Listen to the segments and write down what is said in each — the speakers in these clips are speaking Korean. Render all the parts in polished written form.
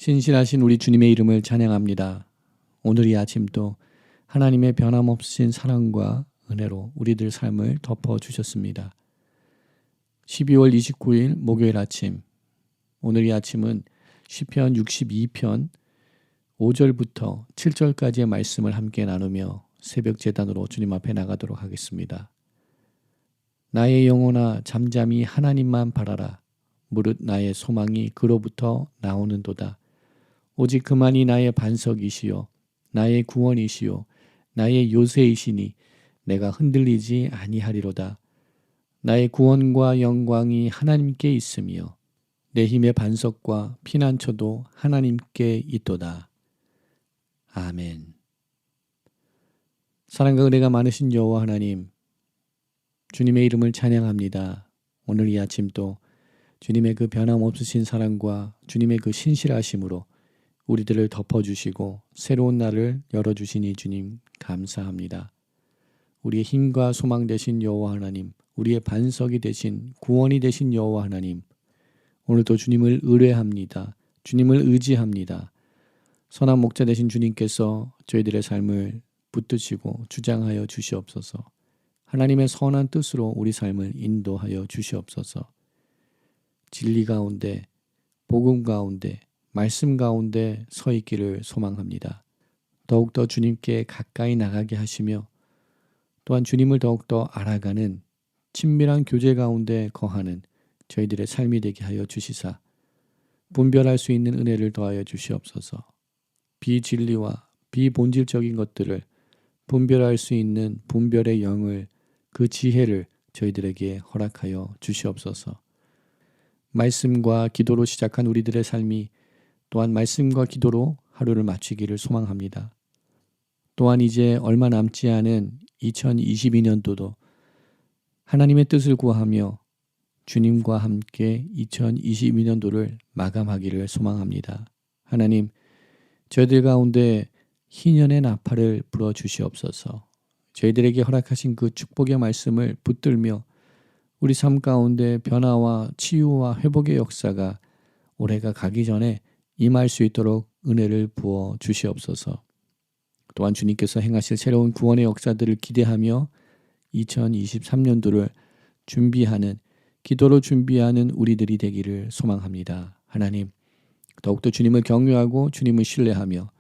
신실하신 우리 주님의 이름을 찬양합니다. 오늘 이 아침도 하나님의 변함없으신 사랑과 은혜로 우리들 삶을 덮어주셨습니다. 12월 29일 목요일 아침, 오늘 이 아침은 시편 62편 5절부터 7절까지의 말씀을 함께 나누며 새벽 제단으로 주님 앞에 나가도록 하겠습니다. 나의 영혼아 잠잠히 하나님만 바라라. 무릇 나의 소망이 그로부터 나오는도다. 오직 그만이 나의 반석이시요 나의 구원이시요 나의 요새이시니 내가 흔들리지 아니하리로다. 나의 구원과 영광이 하나님께 있으며 내 힘의 반석과 피난처도 하나님께 있도다. 아멘. 사랑과 은혜가 많으신 여호와 하나님, 주님의 이름을 찬양합니다. 오늘 이 아침도 주님의 그 변함없으신 사랑과 주님의 그 신실하심으로 우리들을 덮어주시고 새로운 날을 열어주시니 주님 감사합니다. 우리의 힘과 소망 되신 여호와 하나님, 우리의 반석이 되신 구원이 되신 여호와 하나님, 오늘도 주님을 의뢰합니다. 주님을 의지합니다. 선한 목자 되신 주님께서 저희들의 삶을 붙드시고 주장하여 주시옵소서. 하나님의 선한 뜻으로 우리 삶을 인도하여 주시옵소서. 진리 가운데, 복음 가운데, 말씀 가운데 서 있기를 소망합니다. 더욱더 주님께 가까이 나가게 하시며 또한 주님을 더욱더 알아가는 친밀한 교제 가운데 거하는 저희들의 삶이 되게 하여 주시사 분별할 수 있는 은혜를 더하여 주시옵소서. 비진리와 비본질적인 것들을 분별할 수 있는 분별의 영을, 그 지혜를 저희들에게 허락하여 주시옵소서. 말씀과 기도로 시작한 우리들의 삶이 또한 말씀과 기도로 하루를 마치기를 소망합니다. 또한 이제 얼마 남지 않은 2022년도도 하나님의 뜻을 구하며 주님과 함께 2022년도를 마감하기를 소망합니다. 하나님, 저희들 가운데 희년의 나팔을 불어 주시옵소서. 저희들에게 허락하신 그 축복의 말씀을 붙들며 우리 삶 가운데 변화와 치유와 회복의 역사가 올해가 가기 전에 임할 수 있도록 은혜를 부어 주시옵소서. 또한 주님께서 행하실 새로운 구원의 역사들을 기대하며 2023년도를 준비하는, 기도로 준비하는 우리들이 되기를 소망합니다. 하나님, 더욱더 주님을 경외하고 주님을 신뢰하며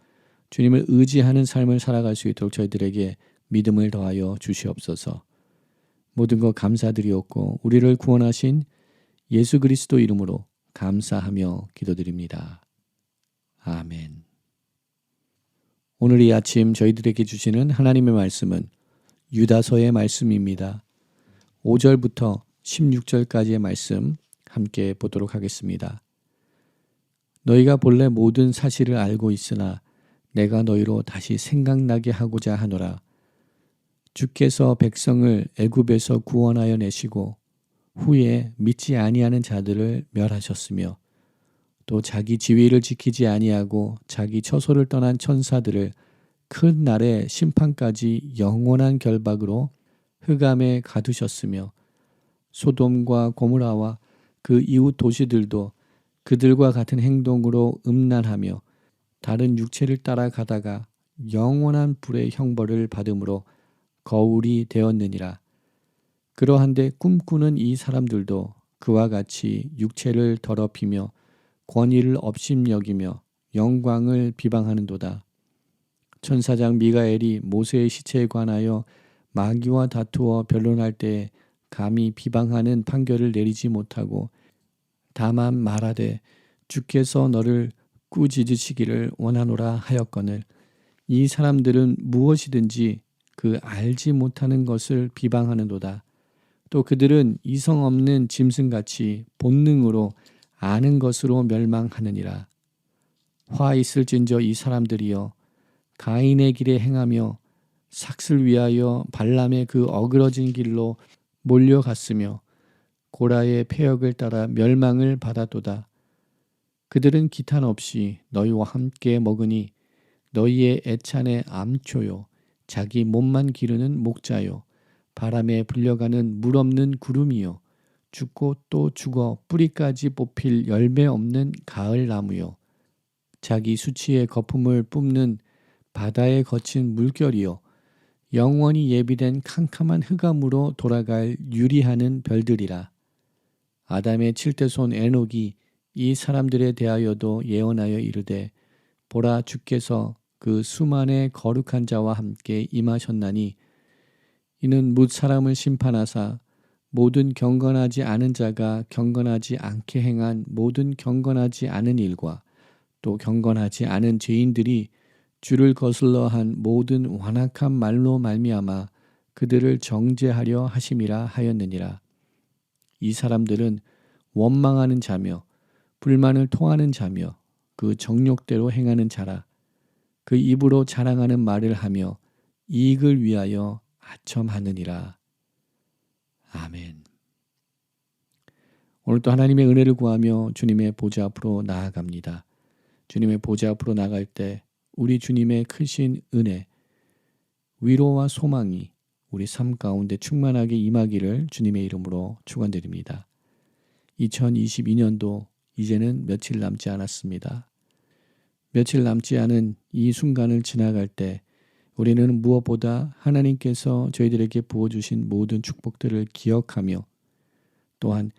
주님을 의지하는 삶을 살아갈 수 있도록 저희들에게 믿음을 더하여 주시옵소서. 모든 것 감사드리옵고 우리를 구원하신 예수 그리스도 이름으로 감사하며 기도드립니다. 아멘. 오늘 이 아침 저희들에게 주시는 하나님의 말씀은 유다서의 말씀입니다. 5절부터 16절까지의 말씀 함께 보도록 하겠습니다. 너희가 본래 모든 사실을 알고 있으나 내가 너희로 다시 생각나게 하고자 하노라. 주께서 백성을 애굽에서 구원하여 내시고 후에 믿지 아니하는 자들을 멸하셨으며 또 자기 지위를 지키지 아니하고 자기 처소를 떠난 천사들을 큰 날의 심판까지 영원한 결박으로 흑암에 가두셨으며 소돔과 고모라와 그 이웃 도시들도 그들과 같은 행동으로 음란하며 다른 육체를 따라가다가 영원한 불의 형벌을 받음으로 거울이 되었느니라. 그러한데 꿈꾸는 이 사람들도 그와 같이 육체를 더럽히며 권위를 업심여기며 영광을 비방하는도다. 천사장 미가엘이 모세의 시체에 관하여 마귀와 다투어 변론할 때에 감히 비방하는 판결을 내리지 못하고 다만 말하되 주께서 너를 꾸짖으시기를 원하노라 하였거늘 이 사람들은 무엇이든지 그 알지 못하는 것을 비방하는도다. 또 그들은 이성 없는 짐승같이 본능으로 아는 것으로 멸망하느니라. 화 있을진저 이 사람들이여 가인의 길에 행하며 삭슬 위하여 발람의 그 어그러진 길로 몰려갔으며 고라의 패역을 따라 멸망을 받았도다. 그들은 기탄 없이 너희와 함께 먹으니 너희의 애찬의 암초요 자기 몸만 기르는 목자요 바람에 불려가는 물 없는 구름이요 죽고 또 죽어 뿌리까지 뽑힐 열매 없는 가을 나무요 자기 수치의 거품을 뿜는 바다에 거친 물결이요 영원히 예비된 캄캄한 흑암으로 돌아갈 유리하는 별들이라. 아담의 7대손 에녹이 이 사람들에 대하여도 예언하여 이르되 보라 주께서 그 수만의 거룩한 자와 함께 임하셨나니 이는 뭇 사람을 심판하사 모든 경건하지 않은 자가 경건하지 않게 행한 모든 경건하지 않은 일과 또 경건하지 않은 죄인들이 주를 거슬러 한 모든 완악한 말로 말미암아 그들을 정죄하려 하심이라 하였느니라. 이 사람들은 원망하는 자며 불만을 토하는 자며 그 정욕대로 행하는 자라. 그 입으로 자랑하는 말을 하며 이익을 위하여 아첨하느니라. 아멘. 오늘도 하나님의 은혜를 구하며 주님의 보좌 앞으로 나아갑니다. 주님의 보좌 앞으로 나갈 때 우리 주님의 크신 은혜, 위로와 소망이 우리 삶 가운데 충만하게 임하기를 주님의 이름으로 축원드립니다. 2022년도 이제는 며칠 남지 않았습니다. 며칠 남지 않은 이 순간을 지나갈 때 우리는 무엇보다 하나님께서 저희들에게 부어주신 모든 축복들을 기억하며 또한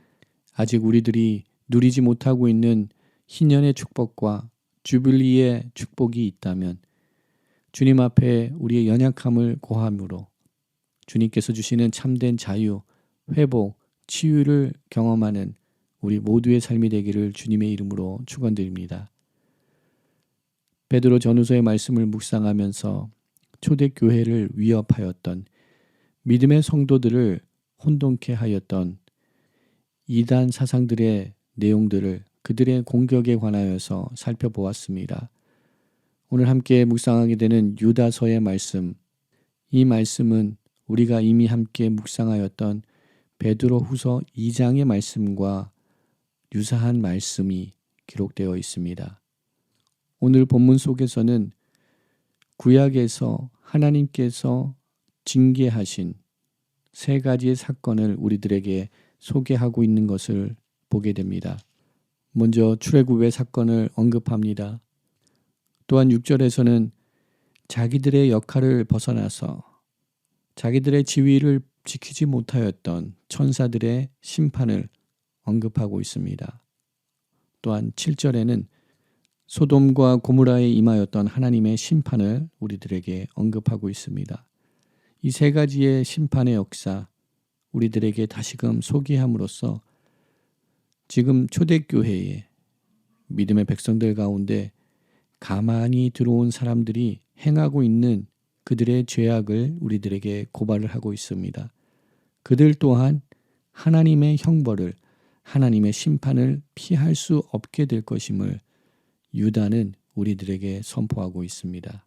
아직 우리들이 누리지 못하고 있는 희년의 축복과 주빌리의 축복이 있다면 주님 앞에 우리의 연약함을 고함으로 주님께서 주시는 참된 자유, 회복, 치유를 경험하는 우리 모두의 삶이 되기를 주님의 이름으로 축원드립니다. 베드로 전후서의 말씀을 묵상하면서 초대교회를 위협하였던 믿음의 성도들을 혼돈케 하였던 이단 사상들의 내용들을 그들의 공격에 관하여서 살펴보았습니다. 오늘 함께 묵상하게 되는 유다서의 말씀, 이 말씀은 우리가 이미 함께 묵상하였던 베드로 후서 2장의 말씀과 유사한 말씀이 기록되어 있습니다. 오늘 본문 속에서는 구약에서 하나님께서 징계하신 세 가지의 사건을 우리들에게 소개하고 있는 것을 보게 됩니다. 먼저 출애굽의 사건을 언급합니다. 또한 6절에서는 자기들의 역할을 벗어나서 자기들의 지위를 지키지 못하였던 천사들의 심판을 언급하고 있습니다. 또한 7절에는 소돔과 고모라에 임하였던 하나님의 심판을 우리들에게 언급하고 있습니다. 이 세 가지의 심판의 역사 우리들에게 다시금 소개함으로써 지금 초대교회에 믿음의 백성들 가운데 가만히 들어온 사람들이 행하고 있는 그들의 죄악을 우리들에게 고발을 하고 있습니다. 그들 또한 하나님의 형벌을, 하나님의 심판을 피할 수 없게 될 것임을 유다는 우리들에게 선포하고 있습니다.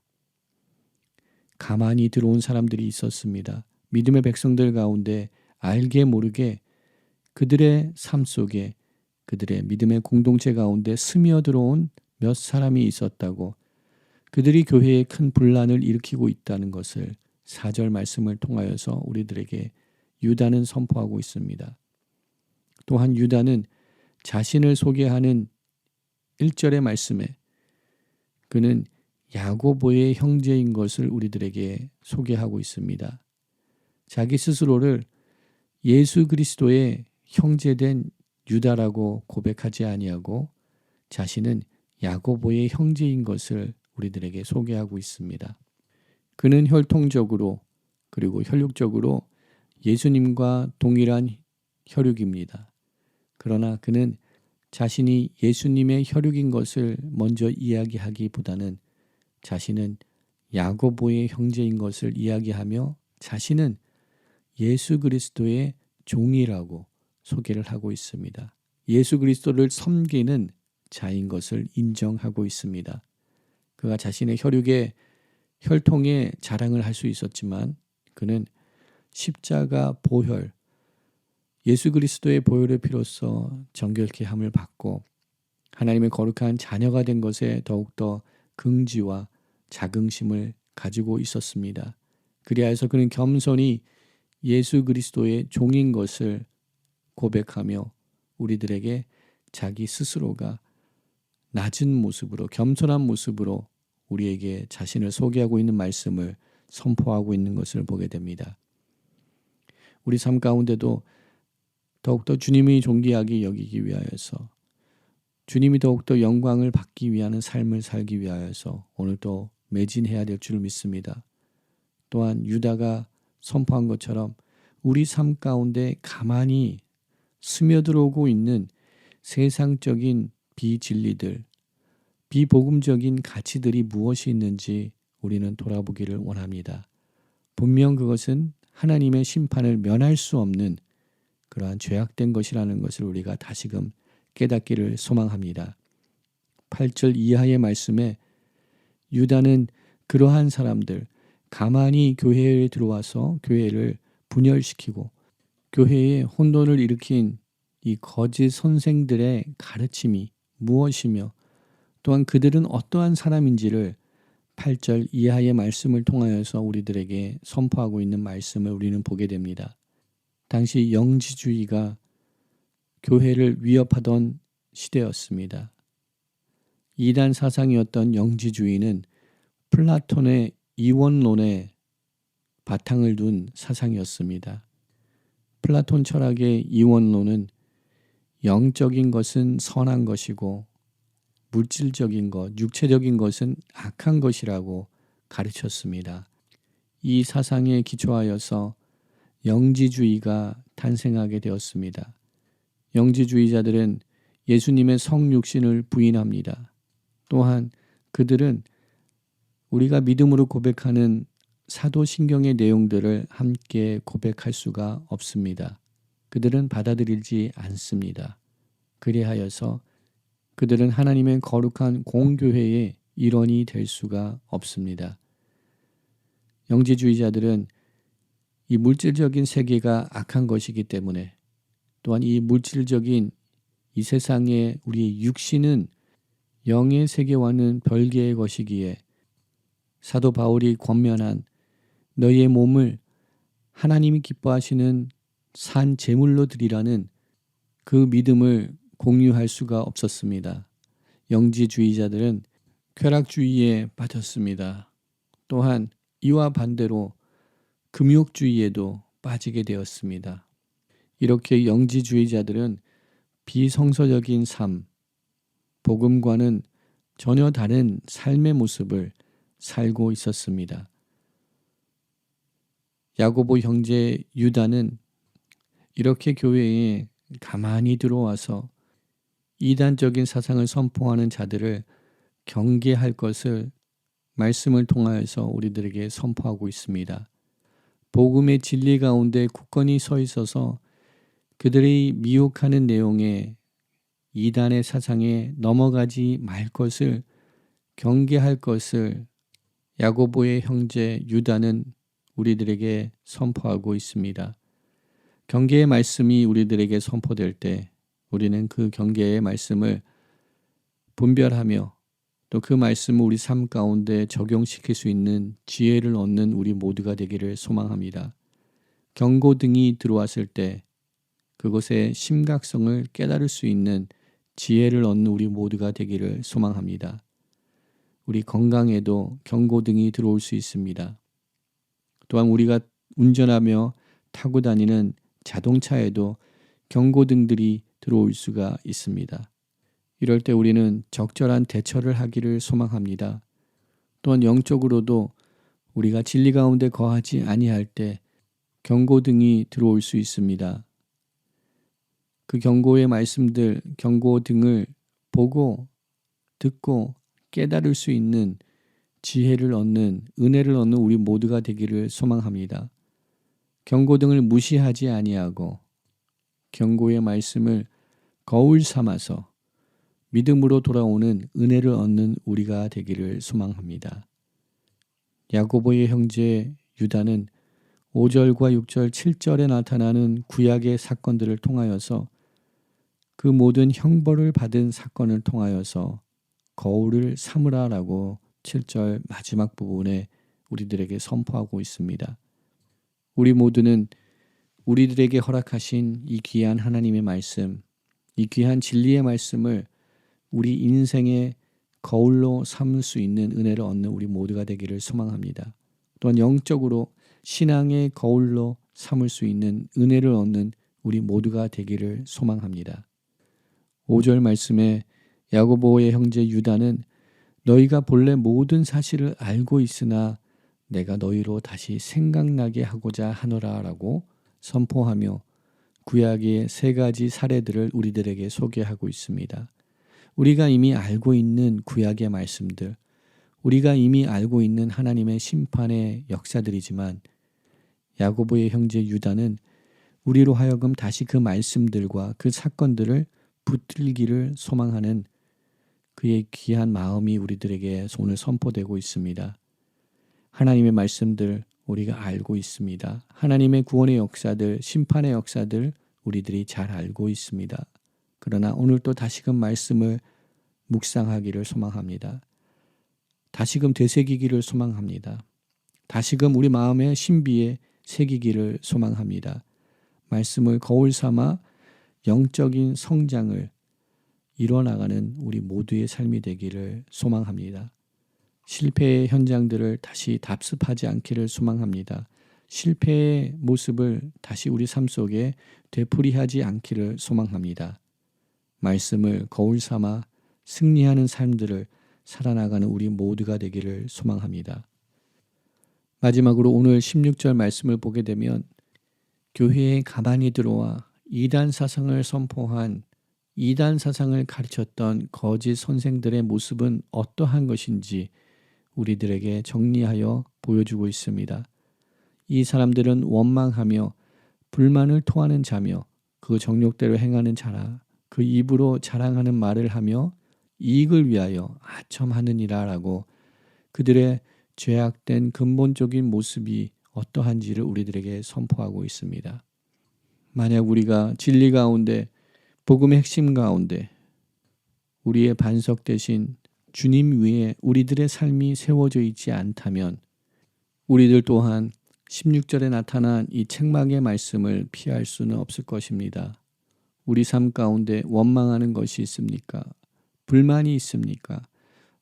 가만히 들어온 사람들이 있었습니다. 믿음의 백성들 가운데 알게 모르게 그들의 삶 속에 그들의 믿음의 공동체 가운데 스며들어온 몇 사람이 있었다고, 그들이 교회에 큰 분란을 일으키고 있다는 것을 4절 말씀을 통하여서 우리들에게 유다는 선포하고 있습니다. 또한 유다는 자신을 소개하는 1절의 말씀에 그는 야고보의 형제인 것을 우리들에게 소개하고 있습니다. 자기 스스로를 예수 그리스도의 형제된 유다라고 고백하지 아니하고 자신은 야고보의 형제인 것을 우리들에게 소개하고 있습니다. 그는 혈통적으로 그리고 혈육적으로 예수님과 동일한 혈육입니다. 그러나 그는 자신이 예수님의 혈육인 것을 먼저 이야기하기보다는 자신은 야고보의 형제인 것을 이야기하며 자신은 예수 그리스도의 종이라고 소개를 하고 있습니다. 예수 그리스도를 섬기는 자인 것을 인정하고 있습니다. 그가 자신의 혈육의 혈통에 자랑을 할 수 있었지만 그는 십자가 보혈, 예수 그리스도의 보혈의 피로써 정결케 함을 받고 하나님의 거룩한 자녀가 된 것에 더욱더 긍지와 자긍심을 가지고 있었습니다. 그리하여서 그는 겸손히 예수 그리스도의 종인 것을 고백하며 우리들에게 자기 스스로가 낮은 모습으로 겸손한 모습으로 우리에게 자신을 소개하고 있는 말씀을 선포하고 있는 것을 보게 됩니다. 우리 삶 가운데도 더욱더 주님이 존귀하게 여기기 위하여서 주님이 더욱더 영광을 받기 위한 삶을 살기 위하여서 오늘도 매진해야 될 줄 믿습니다. 또한 유다가 선포한 것처럼 우리 삶 가운데 가만히 스며들어오고 있는 세상적인 비진리들, 비복음적인 가치들이 무엇이 있는지 우리는 돌아보기를 원합니다. 분명 그것은 하나님의 심판을 면할 수 없는 그러한 죄악된 것이라는 것을 우리가 다시금 깨닫기를 소망합니다. 8절 이하의 말씀에 유다는 그러한 사람들, 가만히 교회에 들어와서 교회를 분열시키고 교회에 혼돈을 일으킨 이 거짓 선생들의 가르침이 무엇이며 또한 그들은 어떠한 사람인지를 8절 이하의 말씀을 통하여서 우리들에게 선포하고 있는 말씀을 우리는 보게 됩니다. 당시 영지주의가 교회를 위협하던 시대였습니다. 이단 사상이었던 영지주의는 플라톤의 이원론에 바탕을 둔 사상이었습니다. 플라톤 철학의 이원론은 영적인 것은 선한 것이고 물질적인 것, 육체적인 것은 악한 것이라고 가르쳤습니다. 이 사상에 기초하여서 영지주의가 탄생하게 되었습니다. 영지주의자들은 예수님의 성육신을 부인합니다. 또한 그들은 우리가 믿음으로 고백하는 사도신경의 내용들을 함께 고백할 수가 없습니다. 그들은 받아들이지 않습니다. 그리하여서 그들은 하나님의 거룩한 공교회의 일원이 될 수가 없습니다. 영지주의자들은 이 물질적인 세계가 악한 것이기 때문에 또한 이 물질적인 이 세상의 우리의 육신은 영의 세계와는 별개의 것이기에 사도 바울이 권면한 너희의 몸을 하나님이 기뻐하시는 산 제물로 드리라는 그 믿음을 공유할 수가 없었습니다. 영지주의자들은 쾌락주의에 빠졌습니다. 또한 이와 반대로 금욕주의에도 빠지게 되었습니다. 이렇게 영지주의자들은 비성서적인 삶, 복음과는 전혀 다른 삶의 모습을 살고 있었습니다. 야고보 형제 유다는 이렇게 교회에 가만히 들어와서 이단적인 사상을 선포하는 자들을 경계할 것을 말씀을 통하여서 우리들에게 선포하고 있습니다. 복음의 진리 가운데 굳건히 서 있어서 그들이 미혹하는 내용의 이단의 사상에 넘어가지 말 것을 경계할 것을 야고보의 형제 유다는 우리들에게 선포하고 있습니다. 경계의 말씀이 우리들에게 선포될 때 우리는 그 경계의 말씀을 분별하며 또 그 말씀을 우리 삶 가운데 적용시킬 수 있는 지혜를 얻는 우리 모두가 되기를 소망합니다. 경고등이 들어왔을 때 그것의 심각성을 깨달을 수 있는 지혜를 얻는 우리 모두가 되기를 소망합니다. 우리 건강에도 경고등이 들어올 수 있습니다. 또한 우리가 운전하며 타고 다니는 자동차에도 경고등들이 들어올 수가 있습니다. 이럴 때 우리는 적절한 대처를 하기를 소망합니다. 또한 영적으로도 우리가 진리 가운데 거하지 아니할 때 경고등이 들어올 수 있습니다. 그 경고의 말씀들, 경고등을 보고 듣고 깨달을 수 있는 지혜를 얻는, 은혜를 얻는 우리 모두가 되기를 소망합니다. 경고등을 무시하지 아니하고 경고의 말씀을 거울 삼아서 믿음으로 돌아오는 은혜를 얻는 우리가 되기를 소망합니다. 야고보의 형제 유다는 5절과 6절, 7절에 나타나는 구약의 사건들을 통하여서 그 모든 형벌을 받은 사건을 통하여서 거울을 삼으라라고 7절 마지막 부분에 우리들에게 선포하고 있습니다. 우리 모두는 우리들에게 허락하신 이 귀한 하나님의 말씀, 이 귀한 진리의 말씀을 우리 인생의 거울로 삼을 수 있는 은혜를 얻는 우리 모두가 되기를 소망합니다. 또한 영적으로 신앙의 거울로 삼을 수 있는 은혜를 얻는 우리 모두가 되기를 소망합니다. 5절 말씀에 야고보의 형제 유다는 너희가 본래 모든 사실을 알고 있으나 내가 너희로 다시 생각나게 하고자 하노라 라고 선포하며 구약의 3가지 사례들을 우리들에게 소개하고 있습니다. 우리가 이미 알고 있는 구약의 말씀들, 우리가 이미 알고 있는 하나님의 심판의 역사들이지만 야고보의 형제 유다는 우리로 하여금 다시 그 말씀들과 그 사건들을 붙들기를 소망하는 그의 귀한 마음이 우리들에게 오늘 선포되고 있습니다. 하나님의 말씀들 우리가 알고 있습니다. 하나님의 구원의 역사들, 심판의 역사들 우리들이 잘 알고 있습니다. 그러나 오늘 또 다시금 말씀을 묵상하기를 소망합니다. 다시금 되새기기를 소망합니다. 다시금 우리 마음의 신비에 새기기를 소망합니다. 말씀을 거울 삼아 영적인 성장을 이뤄나가는 우리 모두의 삶이 되기를 소망합니다. 실패의 현장들을 다시 답습하지 않기를 소망합니다. 실패의 모습을 다시 우리 삶 속에 되풀이하지 않기를 소망합니다. 말씀을 거울 삼아 승리하는 삶들을 살아나가는 우리 모두가 되기를 소망합니다. 마지막으로 오늘 16절 말씀을 보게 되면 교회에 가만히 들어와 이단 사상을 선포한 이단 사상을 가르쳤던 거짓 선생들의 모습은 어떠한 것인지 우리들에게 정리하여 보여주고 있습니다. 이 사람들은 원망하며 불만을 토하는 자며 그 정욕대로 행하는 자라 그 입으로 자랑하는 말을 하며 이익을 위하여 아첨하느니라 라고 그들의 죄악된 근본적인 모습이 어떠한지를 우리들에게 선포하고 있습니다. 만약 우리가 진리 가운데 복음의 핵심 가운데 우리의 반석 대신 주님 위에 우리들의 삶이 세워져 있지 않다면 우리들 또한 16절에 나타난 이 책망의 말씀을 피할 수는 없을 것입니다. 우리 삶 가운데 원망하는 것이 있습니까? 불만이 있습니까?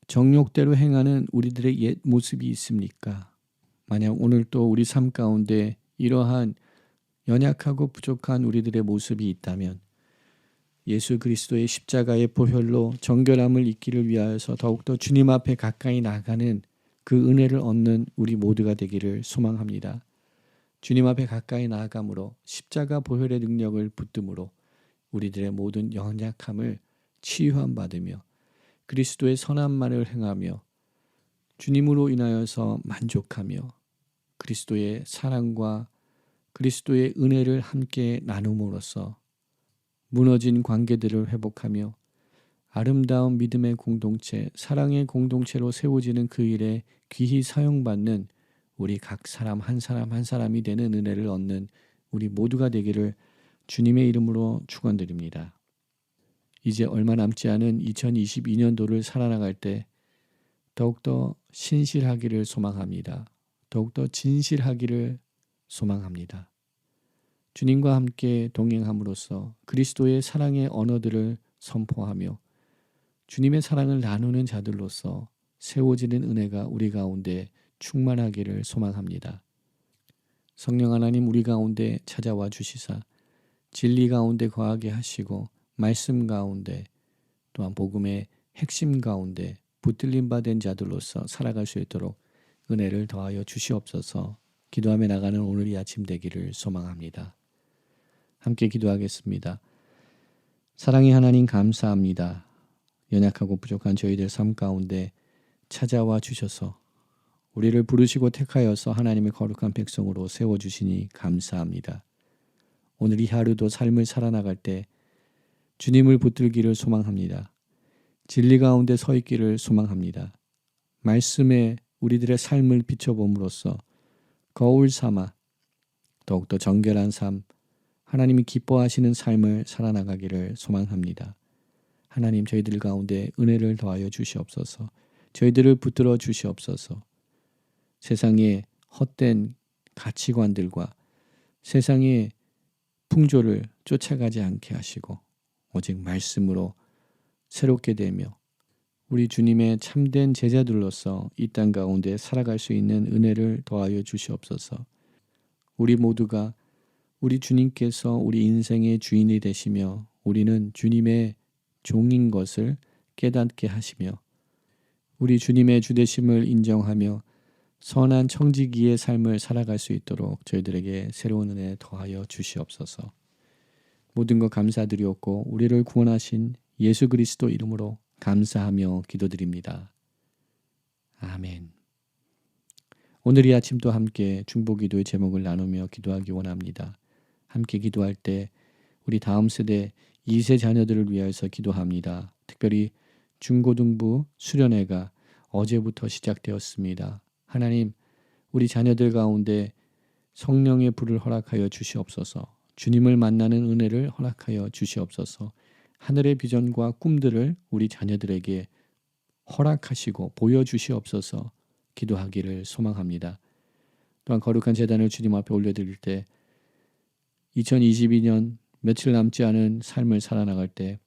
정욕대로 행하는 우리들의 옛 모습이 있습니까? 만약 오늘 또 우리 삶 가운데 이러한 연약하고 부족한 우리들의 모습이 있다면 예수 그리스도의 십자가의 보혈로 정결함을 잊기를 위하여서 더욱더 주님 앞에 가까이 나가는 그 은혜를 얻는 우리 모두가 되기를 소망합니다. 주님 앞에 가까이 나아감으로 십자가 보혈의 능력을 붙듦으로 우리들의 모든 연약함을 치유함 받으며 그리스도의 선한 말을 행하며 주님으로 인하여서 만족하며 그리스도의 사랑과 그리스도의 은혜를 함께 나눔으로써 무너진 관계들을 회복하며 아름다운 믿음의 공동체, 사랑의 공동체로 세워지는 그 일에 귀히 사용받는 우리 각 사람 한 사람이 되는 은혜를 얻는 우리 모두가 되기를 주님의 이름으로 축원드립니다. 이제 얼마 남지 않은 2022년도를 살아나갈 때 더욱더 신실하기를 소망합니다. 더욱더 진실하기를 소망합니다. 주님과 함께 동행함으로써 그리스도의 사랑의 언어들을 선포하며 주님의 사랑을 나누는 자들로서 세워지는 은혜가 우리 가운데 충만하기를 소망합니다. 성령 하나님 우리 가운데 찾아와 주시사 진리 가운데 거하게 하시고 말씀 가운데 또한 복음의 핵심 가운데 붙들림 받은 자들로서 살아갈 수 있도록 은혜를 더하여 주시옵소서. 기도하며 나가는 오늘 이 아침 되기를 소망합니다. 함께 기도하겠습니다. 사랑의 하나님 감사합니다. 연약하고 부족한 저희들 삶 가운데 찾아와 주셔서 우리를 부르시고 택하여서 하나님의 거룩한 백성으로 세워주시니 감사합니다. 오늘 이 하루도 삶을 살아나갈 때 주님을 붙들기를 소망합니다. 진리 가운데 서 있기를 소망합니다. 말씀에 우리들의 삶을 비춰봄으로써 거울 삼아 더욱더 정결한 삶, 하나님이 기뻐하시는 삶을 살아나가기를 소망합니다. 하나님 저희들 가운데 은혜를 더하여 주시옵소서. 저희들을 붙들어 주시옵소서. 세상의 헛된 가치관들과 세상의 풍조를 쫓아가지 않게 하시고 오직 말씀으로 새롭게 되며 우리 주님의 참된 제자들로서 이 땅 가운데 살아갈 수 있는 은혜를 더하여 주시옵소서. 우리 모두가 우리 주님께서 우리 인생의 주인이 되시며 우리는 주님의 종인 것을 깨닫게 하시며 우리 주님의 주되심을 인정하며 선한 청지기의 삶을 살아갈 수 있도록 저희들에게 새로운 은혜 더하여 주시옵소서. 모든 것 감사드리옵고 우리를 구원하신 예수 그리스도 이름으로 감사하며 기도드립니다. 아멘. 오늘 이 아침도 함께 중보기도의 제목을 나누며 기도하기 원합니다. 함께 기도할 때 우리 다음 세대 2세 자녀들을 위하여서 기도합니다. 특별히 중고등부 수련회가 어제부터 시작되었습니다. 하나님, 우리 자녀들 가운데 성령의 불을 허락하여 주시옵소서. 주님을 만나는 은혜를 허락하여 주시옵소서. 하늘의 비전과 꿈들을 우리 자녀들에게 허락하시고 보여주시옵소서. 기도하기를 소망합니다. 또한 거룩한 제단을 주님 앞에 올려드릴 때 2022년 며칠 남지 않은 삶을 살아나갈 때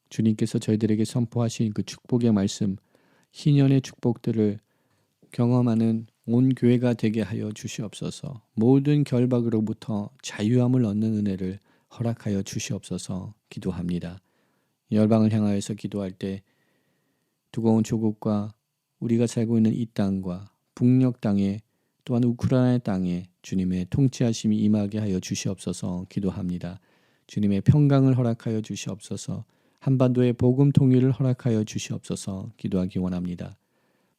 주님께서 저희들에게 선포하신 그 축복의 말씀, 희년의 축복들을 경험하는 온 교회가 되게 하여 주시옵소서. 모든 결박으로부터 자유함을 얻는 은혜를 허락하여 주시옵소서. 기도합니다. 열방을 향하여서 기도할 때 두꺼운 조국과 우리가 살고 있는 이 땅과 북녘 땅에 또한 우크라이나 땅에 주님의 통치하심이 임하게 하여 주시옵소서. 기도합니다. 주님의 평강을 허락하여 주시옵소서. 한반도의 복음 통일을 허락하여 주시옵소서. 기도하기 원합니다.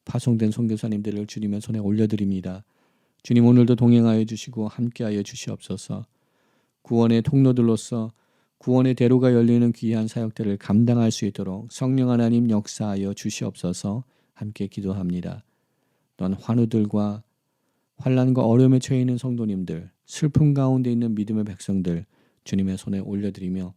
파송된 선교사님들을 주님의 손에 올려드립니다. 주님 오늘도 동행하여 주시고 함께하여 주시옵소서. 구원의 통로들로서 구원의 대로가 열리는 귀한 사역들을 감당할 수 있도록 성령 하나님 역사하여 주시옵소서. 함께 기도합니다. 또한 환우들과 환난과 어려움에 처해 있는 성도님들, 슬픔 가운데 있는 믿음의 백성들 주님의 손에 올려드리며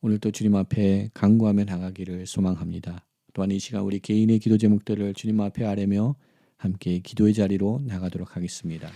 오늘도 주님 앞에 간구하며 나가기를 소망합니다. 또한 이 시간 우리 개인의 기도 제목들을 주님 앞에 아뢰며 함께 기도의 자리로 나가도록 하겠습니다.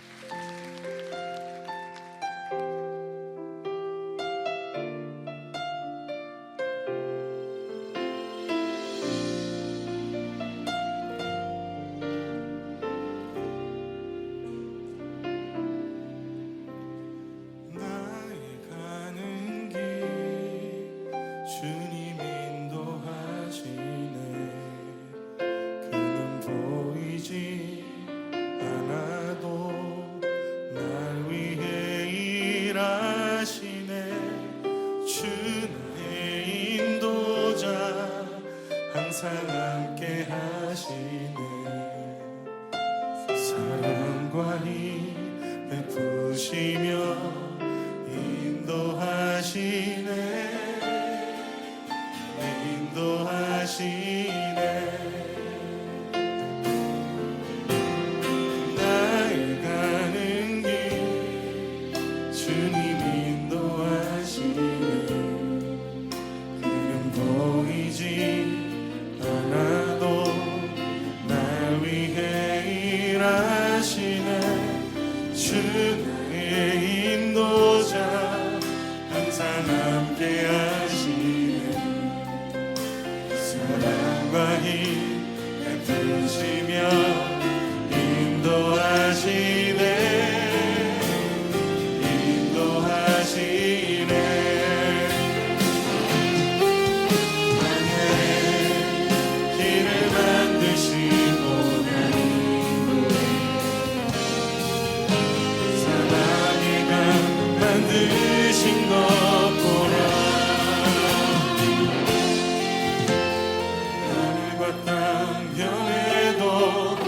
항상 함께 하시네. 사랑과 힘 베푸시며 인도하시네. 나의 가는 길 주님 인도하시네. 그는 보이지 않아도 날 위해 일하시네. 주 나의 인도자 항상 함께 하시네. 사랑과 힘 베푸시며 인도하시네. 만드신 것 보라. 하늘과 땅 변해도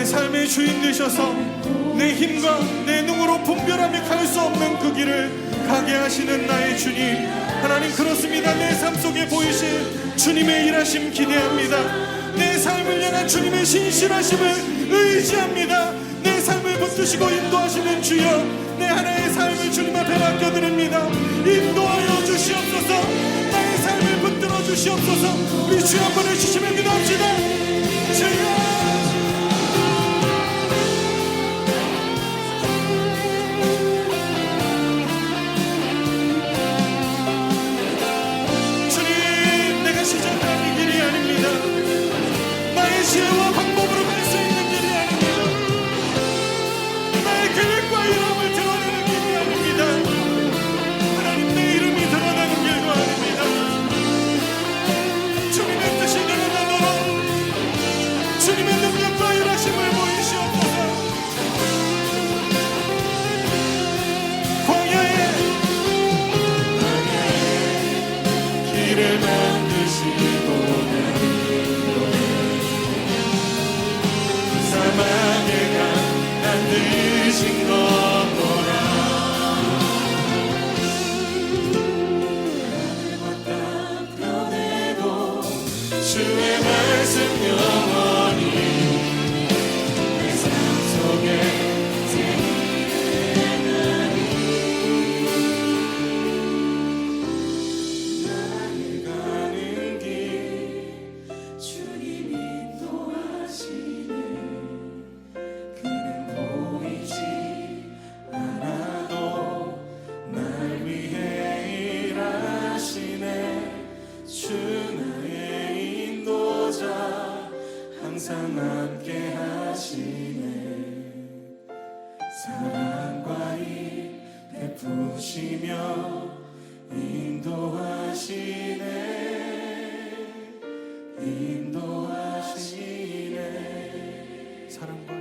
내 삶의 주인 되셔서 내 힘과 내 능으로 분별하며 갈 수 없는 그 길을 가게 하시는 나의 주님 하나님, 그렇습니다. 내 삶 속에 보이실 주님의 일하심 기대합니다. 내 삶을 향한 주님의 신실하심을 의지합니다. 내 삶을 붙드시고 인도하시는 주여, 내 하나의 삶을 주님 앞에 맡겨드립니다. 인도하여 주시옵소서. 나의 삶을 붙들어 주시옵소서. 우리 주 한 번 해주시며 기도합시다. 주여, 시작하는 길이 아닙니다. 나의 지혜와 방법으로 갈 수 있는 길이 아닙니다. 나의 계획과 이름을 드러내는 길이 아닙니다. 하나님, 내 이름이 드러나는 길도 아닙니다. 주님의 뜻이 드러나도록 주님의 능력과 일하심을 보이시옵소서. 광야의 길을 사막에 만드신 것 보라. 하늘과 땅 변해도 주의 말씀 영원히 내 삶 속에 생기나니. 나의 가는 길 주님이 인도하시네. 항상 함께 하시네. 사랑과 일 베푸시며 인도하시네. 인도하시네. 사랑과 일